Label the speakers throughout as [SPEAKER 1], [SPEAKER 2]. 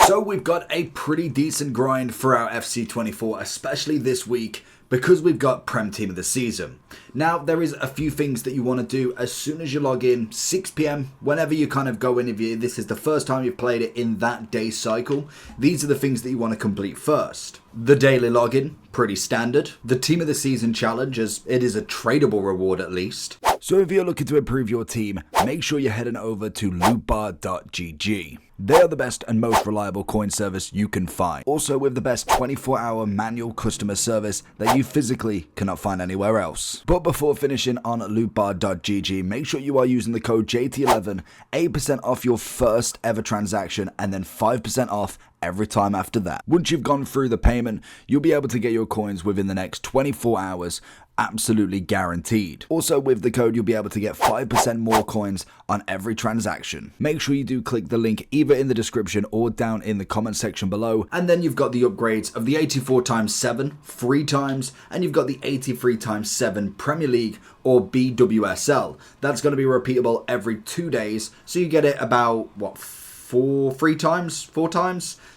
[SPEAKER 1] So we've got a pretty decent grind for our FC24, especially this week, because we've got Prem Team of the Season. Now, there is a few things that you want to do as soon as you log in, 6 PM, whenever you kind of go in, if this is the first time you've played it in that day cycle, these are the things that you want to complete first. The daily login, pretty standard. The Team of the Season challenge, as it is a tradable reward at least. So if you're looking to improve your team, make sure you're heading over to lootbar.gg. They are the best and most reliable coin service you can find. Also with the best 24-hour manual customer service that you physically cannot find anywhere else. But before finishing on lootbar.gg, make sure you are using the code JT11, 8% off your first ever transaction, and then 5% off every time after that. Once you've gone through the payment, you'll be able to get your coins within the next 24 hours, absolutely guaranteed. Also with the code, you'll be able to get 5% more coins on every transaction. Make sure you do click the link either in the description or down in the comment section below. And then you've got the upgrades of the 84x7 3 times, and you've got the 83x7 Premier League or BWSL. That's going to be repeatable every 2 days, so you get it about, what, 4 times.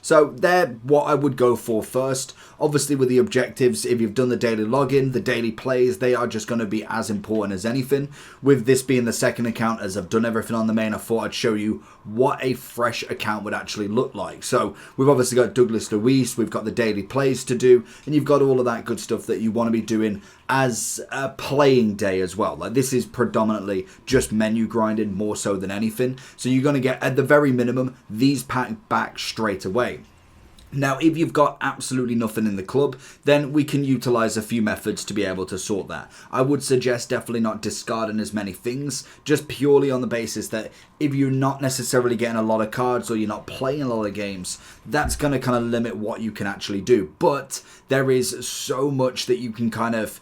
[SPEAKER 1] So they're what I would go for first. Obviously with the objectives, if you've done the daily login, the daily plays, they are just going to be as important as anything. With this being the second account, as I've done everything on the main, I thought I'd show you what a fresh account would actually look like. So we've obviously got Douglas Luiz, we've got the daily plays to do, and you've got all of that good stuff that you want to be doing as a playing day as well. Like, this is predominantly just menu grinding more so than anything. So you're going to get, at the very minimum, these packed back straight away. Now, if you've got absolutely nothing in the club, then we can utilize a few methods to be able to sort that. I would suggest definitely not discarding as many things, just purely on the basis that if you're not necessarily getting a lot of cards or you're not playing a lot of games, that's going to kind of limit what you can actually do. But there is so much that you can kind of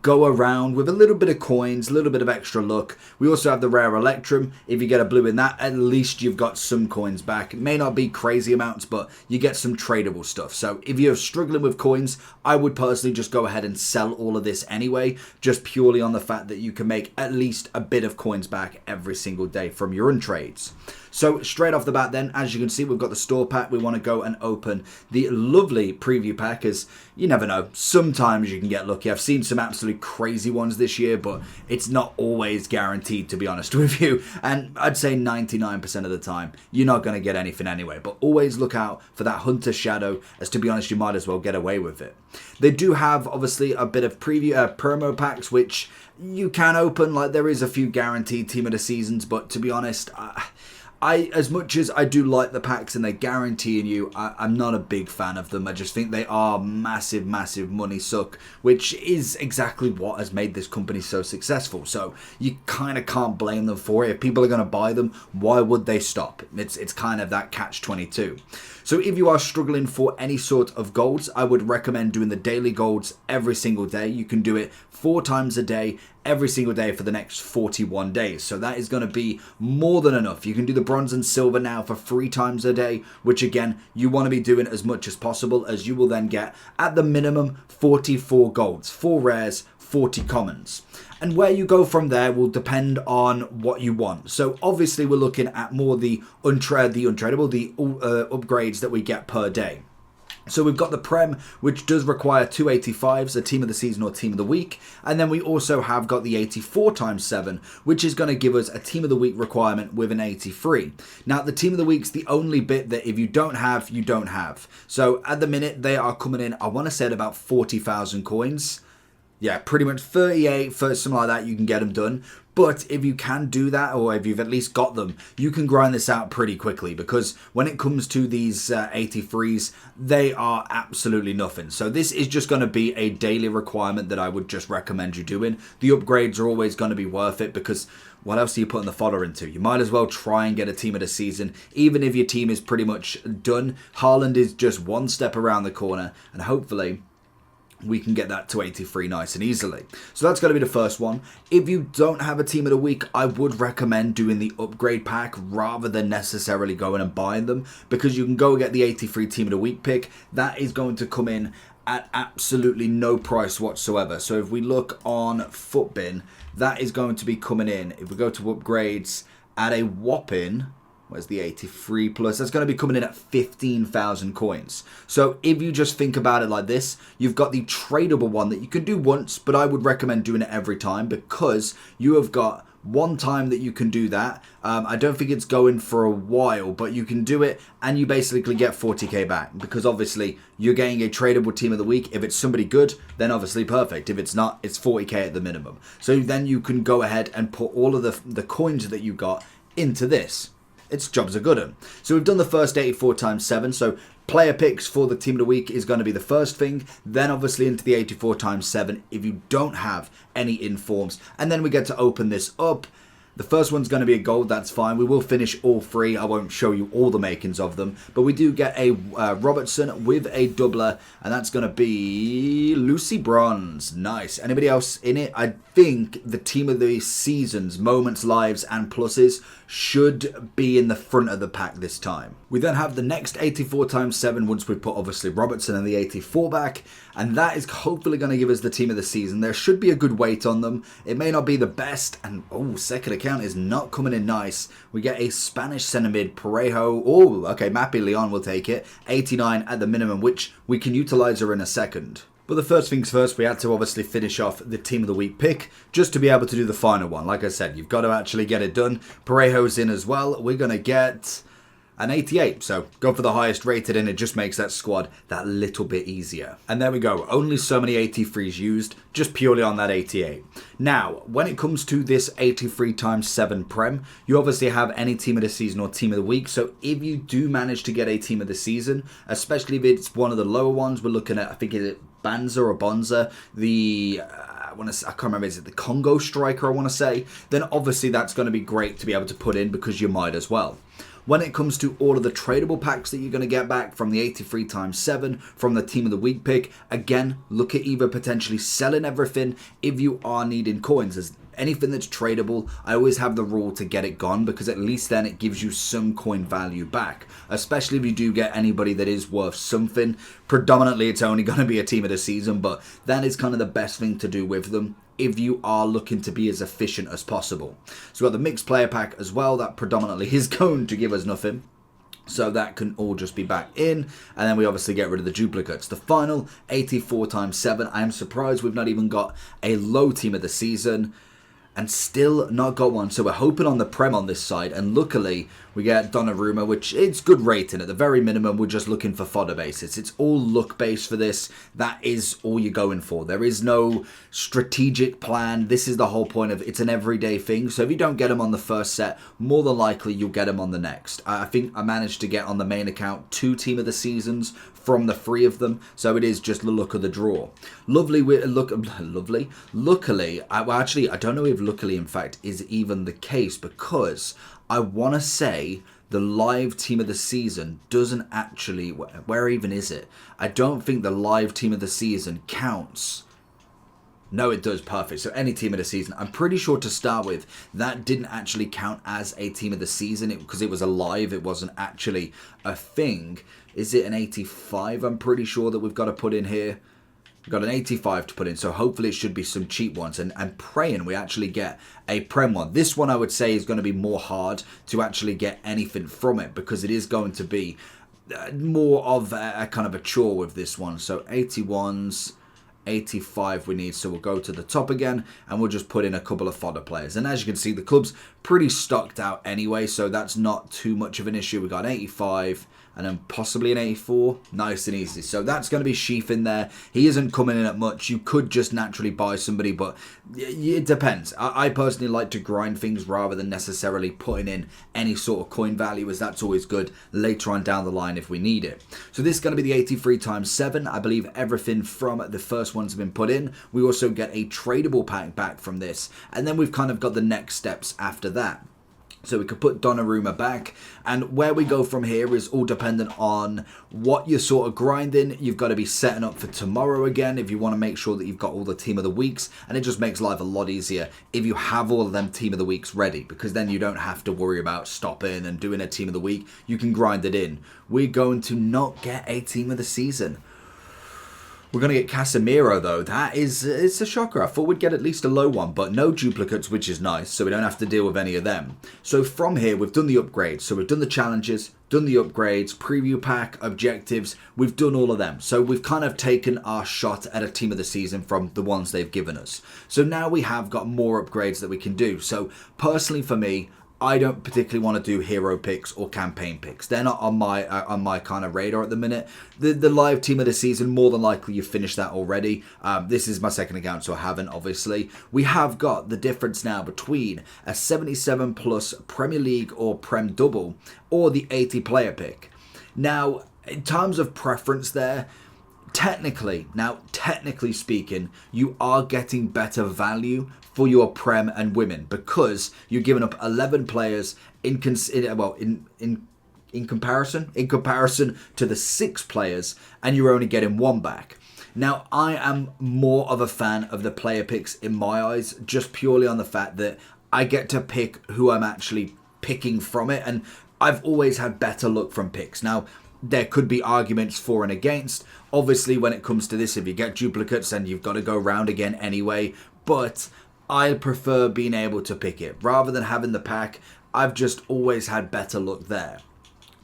[SPEAKER 1] go around with a little bit of coins, a little bit of extra luck. We also have the rare Electrum. If you get a blue in that, at least you've got some coins back. It may not be crazy amounts, but you get some tradable stuff. So if you're struggling with coins, I would personally just go ahead and sell all of this anyway, just purely on the fact that you can make at least a bit of coins back every single day from your untrades. So straight off the bat then, as you can see, we've got the store pack. We want to go and open the lovely preview pack, as you never know, sometimes you can get lucky. I've seen some absolutely crazy ones this year, but it's not always guaranteed, to be honest with you. And I'd say 99% of the time, you're not going to get anything anyway. But always look out for that Hunter Shadow, as to be honest, you might as well get away with it. They do have, obviously, a bit of promo packs, which you can open. Like, there is a few guaranteed Team of the Seasons, but to be honest, as much as I do like the packs and they're guaranteeing you, I'm not a big fan of them. I just think they are massive money suck, which is exactly what has made this company so successful. So you kind of can't blame them for it. If people are going to buy them, why would they stop? It's kind of that catch-22. So if you are struggling for any sort of golds, I would recommend doing the daily golds every single day. You can do it 4 times a day, every single day for the next 41 days. So that is going to be more than enough. You can do the bronze and silver now for 3 times a day, which again, you want to be doing as much as possible, as you will then get at the minimum 44 golds, 4 rares, 40 commons. And where you go from there will depend on what you want. So obviously we're looking at more the untradeable, the upgrades that we get per day. So we've got the Prem, which does require 285s, a Team of the Season or Team of the Week. And then we also have got the 84x7, which is going to give us a Team of the Week requirement with an 83. Now, the Team of the Week's the only bit that if you don't have, you don't have. So at the minute, they are coming in, I want to say at about 40,000 coins. Yeah, pretty much 38, for something like that, you can get them done. But if you can do that, or if you've at least got them, you can grind this out pretty quickly, because when it comes to these 83s, they are absolutely nothing. So this is just going to be a daily requirement that I would just recommend you doing. The upgrades are always going to be worth it, because what else are you putting the fodder into? You might as well try and get a Team of the Season, even if your team is pretty much done. Haaland is just one step around the corner, and hopefully we can get that to 83 nice and easily. So that's going to be the first one. If you don't have a Team of the Week, I would recommend doing the upgrade pack rather than necessarily going and buying them, because you can go get the 83 Team of the Week pick. That is going to come in at absolutely no price whatsoever. So if we look on Footbin, that is going to be coming in, if we go to upgrades, at a whopping Where's the 83 plus? That's going to be coming in at 15,000 coins. So if you just think about it like this, you've got the tradable one that you can do once, but I would recommend doing it every time because you have got one time that you can do that. I don't think it's going for a while, but you can do it and you basically get 40k back because obviously you're getting a tradable team of the week. If it's somebody good, then obviously perfect. If it's not, it's 40k at the minimum. So then you can go ahead and put all of the coins that you got into this. Its job's a good one. So we've done the first 84 times 7. So player picks for the team of the week is going to be the first thing. Then obviously into the 84 times 7 if you don't have any informs. And then we get to open this up. The first one's going to be a gold, that's fine. We will finish all three. I won't show you all the makings of them. But we do get a Robertson with a doubler. And that's going to be Lucy Bronze. Nice. Anybody else in it? I think the team of the seasons, moments, lives, and pluses should be in the front of the pack this time. We then have the next 84 times 7 once we put obviously Robertson and the 84 back. And that is hopefully going to give us the team of the season. There should be a good weight on them. It may not be the best. And second account is not coming in nice. We get a Spanish centre mid, Parejo. Okay, Mappy Leon will take it. 89 at the minimum, which we can utilise her in a second. But the first things first, we had to obviously finish off the Team of the Week pick just to be able to do the final one. Like I said, you've got to actually get it done. Parejo's in as well. We're going to get an 88. So go for the highest rated and it just makes that squad that little bit easier. And there we go. Only so many 83s used just purely on that 88. Now, when it comes to this 83 times 7 Prem, you obviously have any team of the season or team of the week. So if you do manage to get a team of the season, especially if it's one of the lower ones, we're looking at, I think it's Banza or Bonza, I can't remember, is it the Congo striker I want to say? Then obviously that's going to be great to be able to put in because you might as well. When it comes to all of the tradable packs that you're going to get back from the 83 times 7, from the Team of the Week pick, again, look at either potentially selling everything if you are needing coins. As anything that's tradable, I always have the rule to get it gone because at least then it gives you some coin value back. Especially if you do get anybody that is worth something. Predominantly, it's only going to be a team of the season, but that is kind of the best thing to do with them if you are looking to be as efficient as possible. So we've got the mixed player pack as well. That predominantly is going to give us nothing. So that can all just be back in. And then we obviously get rid of the duplicates. The final 84 times 7. I am surprised we've not even got a low team of the season. And still not got one. So we're hoping on the Prem on this side. And luckily, we get Donnarumma, which it's good rating. At the very minimum, we're just looking for fodder basis. It's all luck based for this. That is all you're going for. There is no strategic plan. This is the whole point of it's an everyday thing. So if you don't get them on the first set, more than likely you'll get them on the next. I think I managed to get on the main account 2 team of the seasons from the 3 of them, so it is just the luck of the draw. Luckily, I don't know if luckily in fact is even the case because I want to say the live team of the season doesn't actually, where even is it? I don't think the live team of the season counts. No, it does. Perfect. So any team of the season, I'm pretty sure to start with, that didn't actually count as a team of the season because it was a live. It wasn't actually a thing. Is it an 85? I'm pretty sure that we've got to put in here. We've got an 85 to put in. So hopefully it should be some cheap ones. And praying we actually get a Prem one. This one I would say is going to be more hard to actually get anything from it because it is going to be more of a kind of a chore with this one. So 81s. 85 we need, so we'll go to the top again and we'll just put in a couple of fodder players. And as you can see, the club's pretty stocked out anyway, so that's not too much of an issue. We got 85 and then possibly an 84. Nice and easy. So that's going to be Sheaf in there. He isn't coming in at much. You could just naturally buy somebody, but it depends. I personally like to grind things rather than necessarily putting in any sort of coin value, as that's always good later on down the line if we need it. So this is going to be the 83 times 7. I believe everything from the first ones have been put in. We also get a tradable pack back from this, and then we've kind of got the next steps after that. So we could put Donnarumma back, and where we go from here is all dependent on what you're sort of grinding. You've got to be setting up for tomorrow again if you want to make sure that you've got all the team of the weeks, and it just makes life a lot easier if you have all of them team of the weeks ready, because then you don't have to worry about stopping and doing a team of the week. You can grind it in. We're going to not get a team of the season. We're going to get Casemiro, though. It's a shocker. I thought we'd get at least a low one, but no duplicates, which is nice, so we don't have to deal with any of them. So from here, we've done the upgrades. So we've done the challenges, done the upgrades, preview pack, objectives. We've done all of them. So we've kind of taken our shot at a team of the season from the ones they've given us. So now we have got more upgrades that we can do. So personally for me, I don't particularly want to do hero picks or campaign picks. They're not on my kind of radar at the minute. The live team of the season, more than likely you've finished that already. This is my second account, so I haven't, obviously. We have got the difference now between a 77 plus Premier League or Prem double or the 80 player pick. Now, in terms of preference there, technically speaking, you are getting better value for your Prem and women because you're giving up 11 players in comparison to the 6 players, and you're only getting 1 back. Now, I am more of a fan of the player picks in my eyes, just purely on the fact that I get to pick who I'm actually picking from it, and I've always had better luck from picks. Now, there could be arguments for and against. Obviously, when it comes to this, if you get duplicates, then you've got to go round again anyway. But I prefer being able to pick it. Rather than having the pack, I've just always had better luck there.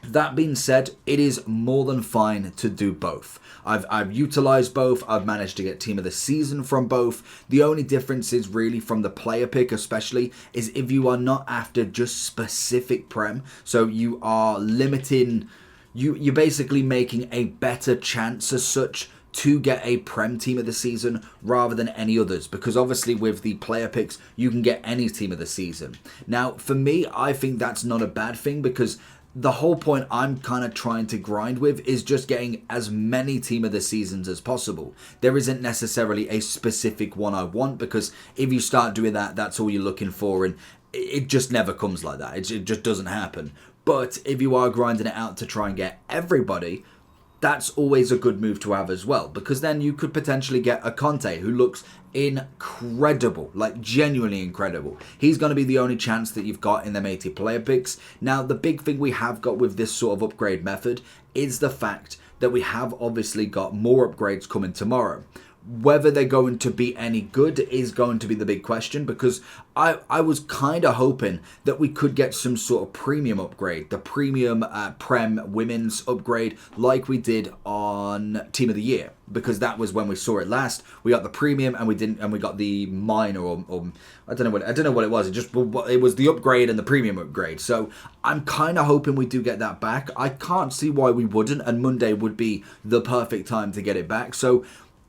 [SPEAKER 1] That being said, it is more than fine to do both. I've utilised both. I've managed to get team of the season from both. The only difference is really from the player pick especially is if you are not after just specific Prem. So you are limiting... You're basically making a better chance as such to get a Prem team of the season rather than any others, because obviously with the player picks you can get any team of the season. Now for me, I think that's not a bad thing, because the whole point I'm kind of trying to grind with is just getting as many team of the seasons as possible. There isn't necessarily a specific one I want, because if you start doing that, that's all you're looking for, and it just never comes like that. It just doesn't happen. But if you are grinding it out to try and get everybody, that's always a good move to have as well, because then you could potentially get a Conte who looks incredible, like genuinely incredible. He's going to be the only chance that you've got in them 80 player picks. Now, the big thing we have got with this sort of upgrade method is the fact that we have obviously got more upgrades coming tomorrow. Whether they're going to be any good is going to be the big question, because I was kind of hoping that we could get some sort of premium upgrade, the premium Prem women's upgrade like we did on Team of the Year, because that was when we saw it last. We got the premium and we got the minor or I don't know what it was. It was the upgrade and the premium upgrade. So I'm kind of hoping we do get that back. I can't see why we wouldn't, and Monday would be the perfect time to get it back. So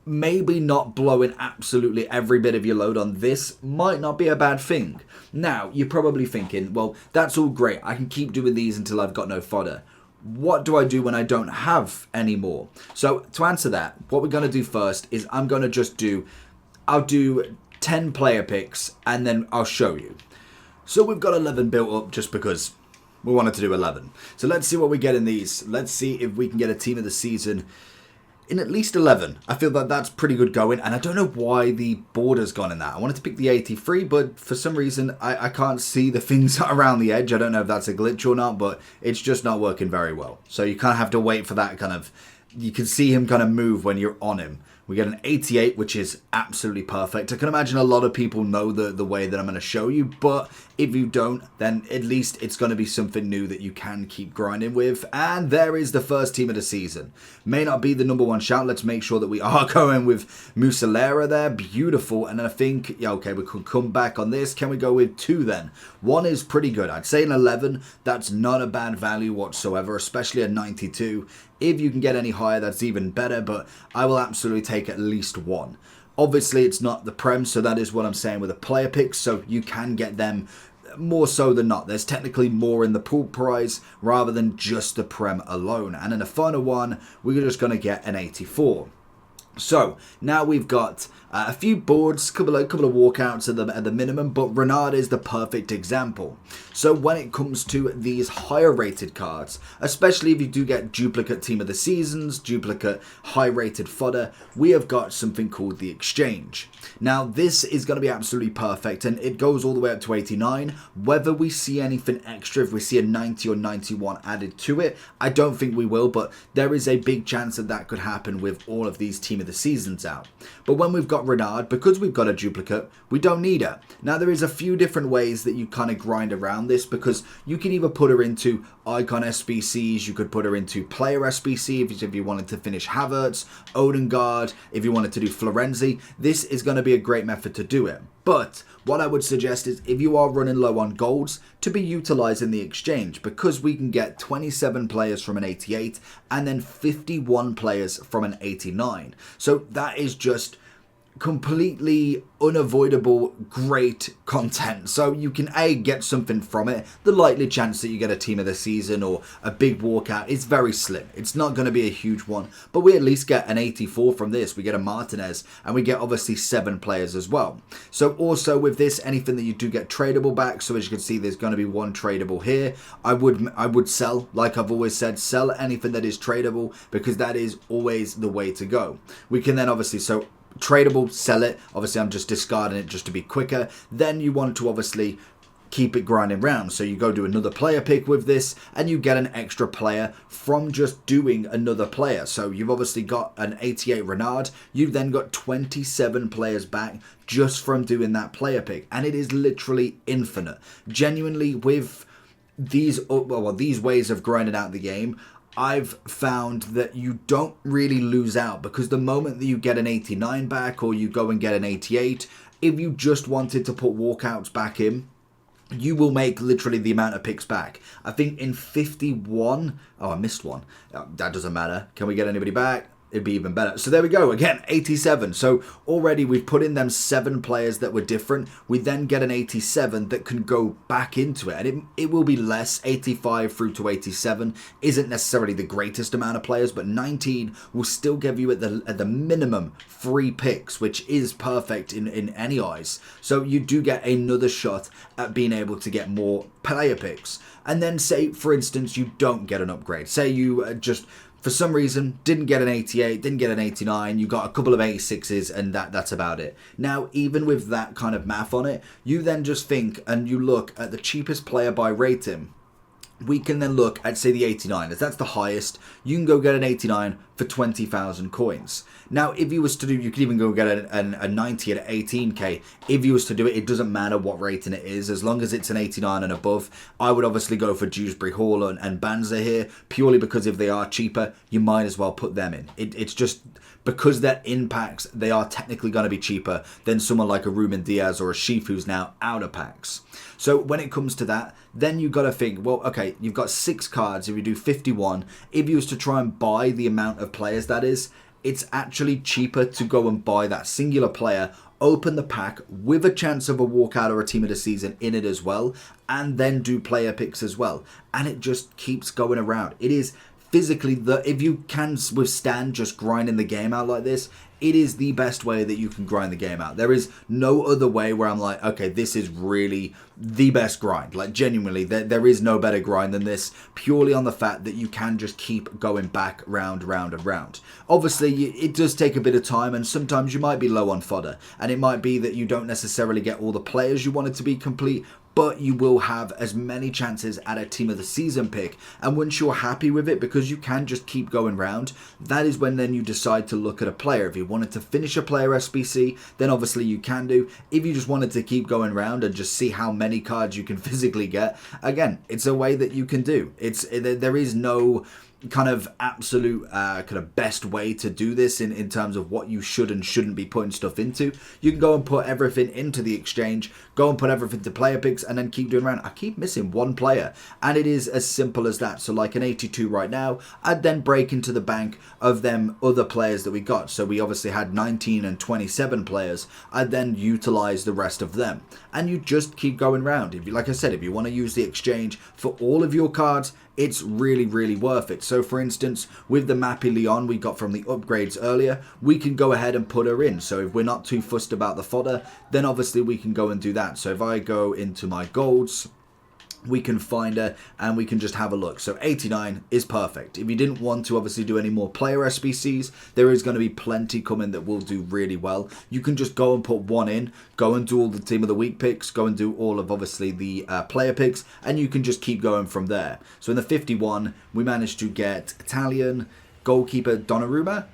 [SPEAKER 1] maybe not blowing absolutely every bit of your load on this might not be a bad thing. Now, you're probably thinking, well, that's all great. I can keep doing these until I've got no fodder. What do I do when I don't have any more? So to answer that, what we're going to do first is I'll do 10 player picks and then I'll show you. So we've got 11 built up just because we wanted to do 11. So let's see what we get in these. Let's see if we can get a team of the season in at least 11. I feel that that's pretty good going, and I don't know why the border's gone in that. I wanted to pick the 83, but for some reason I can't see the things around the edge. I don't know if that's a glitch or not, but it's just not working very well. So you kind of have to wait for that kind of... You can see him kind of move when you're on him. We get an 88, which is absolutely perfect. I can imagine a lot of people know the way that I'm going to show you, but if you don't, then at least it's going to be something new that you can keep grinding with. And there is the first team of the season. May not be the number one shout. Let's make sure that we are going with Muslera there. Beautiful. And I think, yeah, okay, we could come back on this. Can we go with 2 then? 1 is pretty good. I'd say an 11. That's not a bad value whatsoever, especially a 92. If you can get any higher, that's even better, but I will absolutely take at least 1. Obviously, it's not the Prem, so that is what I'm saying with the player picks, so you can get them more so than not. There's technically more in the pool prize rather than just the Prem alone. And in the final one, we're just going to get an 84. So now we've got A few boards, couple of walkouts at the minimum, but Renard is the perfect example. So when it comes to these higher rated cards, especially if you do get duplicate Team of the Seasons, duplicate high rated fodder, we have got something called the Exchange. Now this is going to be absolutely perfect, and it goes all the way up to 89. Whether we see anything extra, if we see a 90 or 91 added to it, I don't think we will, but there is a big chance that that could happen with all of these Team of the Seasons out. But when we've got Renard, because we've got a duplicate, we don't need her. Now there is a few different ways that you kind of grind around this, because you can either put her into Icon SBCs, you could put her into Player SBC if you wanted to finish Havertz, Odegaard, if you wanted to do Florenzi. This is going to be a great method to do it. But what I would suggest is, if you are running low on golds, to be utilising the Exchange, because we can get 27 players from an 88 and then 51 players from an 89. So that is just completely unavoidable great content. So you can get something from it. The likely chance that you get a Team of the Season or a big walkout is very slim. It's not going to be a huge one, but we at least get an 84 from this. We get a Martinez, and we get obviously 7 players as well. So also with this, anything that you do get tradable back. So as you can see, there's going to be 1 tradable here. I would sell, like I've always said, sell anything that is tradable, because that is always the way to go. We can then obviously, so tradable, sell it. Obviously I'm just discarding it just to be quicker. Then you want to obviously keep it grinding round, so you go do another player pick with this, and you get an extra player from just doing another player. So you've obviously got an 88 Renard, you've then got 27 players back just from doing that player pick, and it is literally infinite. Genuinely, with these ways of grinding out the game, I've found that you don't really lose out, because the moment that you get an 89 back, or you go and get an 88, if you just wanted to put walkouts back in, you will make literally the amount of picks back. I think in 51, oh, I missed one. That doesn't matter. Can we get anybody back? It'd be even better. So there we go, again, 87. So already we've put in them 7 players that were different. We then get an 87 that can go back into it, and it will be less. 85 through to 87 isn't necessarily the greatest amount of players, but 19 will still give you at the minimum 3 picks, which is perfect in any eyes. So you do get another shot at being able to get more player picks. And then say, for instance, you don't get an upgrade. Say you just, for some reason, didn't get an 88, didn't get an 89, you got a couple of 86s, and that's about it. Now, even with that kind of math on it, you then just think and you look at the cheapest player by rating. We can then look at, say, the 89. If that's the highest, you can go get an 89 for 20,000 coins. Now, if you was to do, you could even go get a 90 at 18k. If you was to do it, it doesn't matter what rating it is, as long as it's an 89 and above. I would obviously go for Dewsbury Hall and Banza here, purely because if they are cheaper, you might as well put them in. It's just because their impacts, they are technically going to be cheaper than someone like a Ruben Diaz or a Sheaf who's now out of packs. So when it comes to that, then you've got to think, well, okay, you've got 6 cards. If you do 51, if you was to try and buy the amount of players that is, it's actually cheaper to go and buy that singular player, open the pack with a chance of a walkout or a Team of the Season in it as well, and then do player picks as well. And it just keeps going around. It is physically, if you can withstand just grinding the game out like this, it is the best way that you can grind the game out. There is no other way where I'm like, okay, this is really the best grind. Like, genuinely, there is no better grind than this, purely on the fact that you can just keep going back round and round. Obviously, it does take a bit of time, and sometimes you might be low on fodder, and it might be that you don't necessarily get all the players you want it to be complete, but you will have as many chances at a Team of the Season pick. And once you're happy with it, because you can just keep going round, that is when then you decide to look at a player. If you wanted to finish a player SBC, then obviously you can do. If you just wanted to keep going round and just see how many cards you can physically get, again, it's a way that you can do. There is no kind of absolute kind of best way to do this in terms of what you should and shouldn't be putting stuff into. You can go and put everything into the exchange, go and put everything to player picks, and then keep doing around. I keep missing one player, and it is as simple as that. So like an 82 right now, I'd then break into the bank of them other players that we got. So we obviously had 19 and 27 players. I'd then utilize the rest of them, and you just keep going round. If you, like I said, if you want to use the exchange for all of your cards, it's really, really worth it. So for instance, with the Mappy Leon we got from the upgrades earlier, we can go ahead and put her in. So if we're not too fussed about the fodder, then obviously we can go and do that. So if I go into my golds, we can find her and we can just have a look. So 89 is perfect. If you didn't want to obviously do any more player SBCs, there is going to be plenty coming that will do really well. You can just go and put one in, go and do all the team of the week picks, go and do all of obviously the player picks, and you can just keep going from there. So in the 51, we managed to get Italian goalkeeper Donnarumma.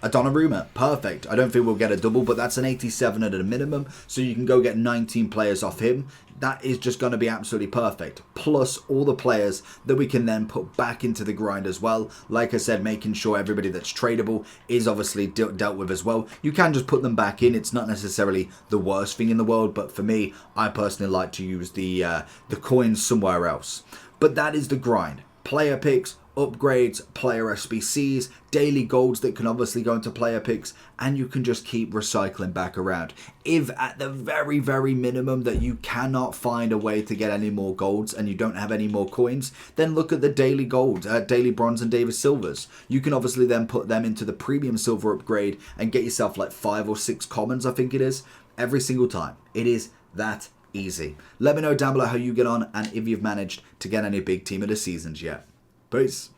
[SPEAKER 1] A Donnarumma, perfect. I don't think we'll get a double, but that's an 87 at a minimum, so you can go get 19 players off him. That is just going to be absolutely perfect. Plus all the players that we can then put back into the grind as well. Like I said, making sure everybody that's tradable is obviously dealt with as well. You can just put them back in. It's not necessarily the worst thing in the world, but for me, I personally like to use the coins somewhere else. But that is the grind. Player picks, upgrades, player SBCs, daily golds that can obviously go into player picks, and you can just keep recycling back around. If at the very, very minimum that you cannot find a way to get any more golds and you don't have any more coins, then look at the daily gold, daily bronze and Davis silvers. You can obviously then put them into the premium silver upgrade and get yourself like 5 or 6 commons, I think it is, every single time. It is that easy. Let me know down below how you get on and if you've managed to get any big team of the seasons yet. Peace.